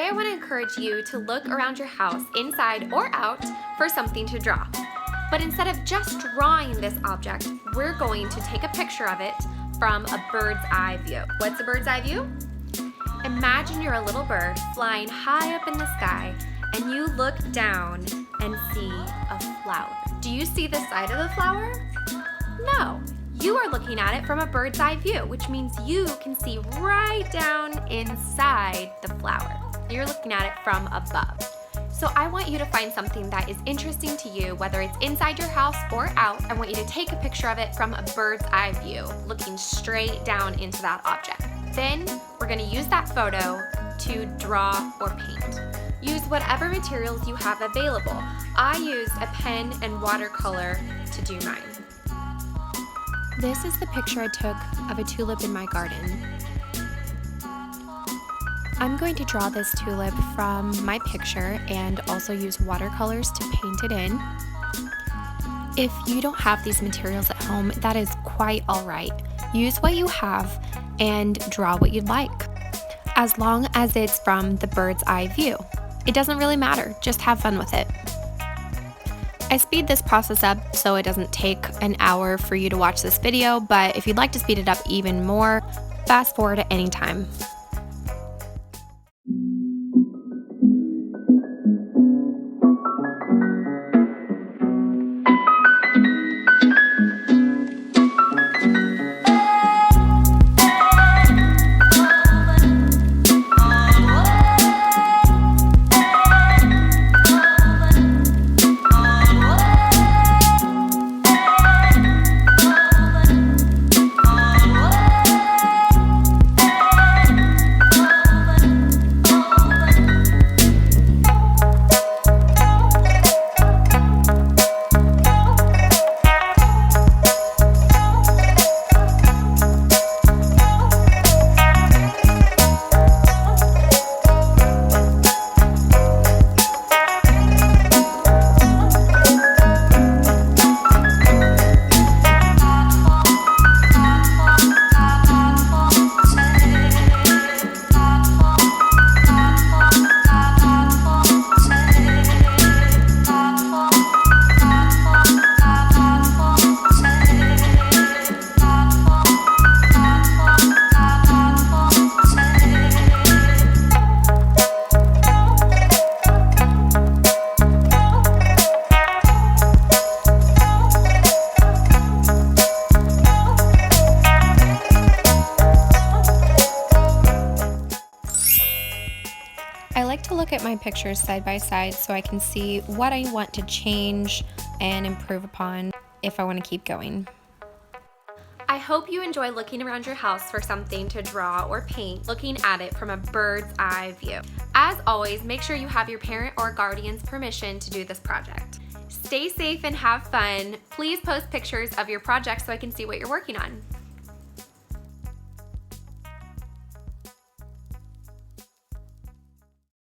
Today I want to encourage you to look around your house, inside or out, for something to draw. But instead of just drawing this object, we're going to take a picture of it from a bird's eye view. What's a bird's eye view? Imagine you're a little bird flying high up in the sky and you look down and see a flower. Do you see the side of the flower? No. You are looking at it from a bird's eye view, which means you can see right down inside the flower. You're looking at it from above. So I want you to find something that is interesting to you, whether it's inside your house or out. I want you to take a picture of it from a bird's eye view, looking straight down into that object. Then we're going to use that photo to draw or paint. Use whatever materials you have available. I used a pen and watercolor to do mine. This is the picture I took of a tulip in my garden. I'm going to draw this tulip from my picture and also use watercolors to paint it in. If you don't have these materials at home, that is quite all right. Use what you have and draw what you'd like, as long as it's from the bird's eye view. It doesn't really matter, just have fun with it. I speed this process up so it doesn't take an hour for you to watch this video, but if you'd like to speed it up even more, fast forward at any time. I like to look at my pictures side by side so I can see what I want to change and improve upon if I want to keep going. I hope you enjoy looking around your house for something to draw or paint, looking at it from a bird's eye view. As always, make sure you have your parent or guardian's permission to do this project. Stay safe and have fun. Please post pictures of your project so I can see what you're working on.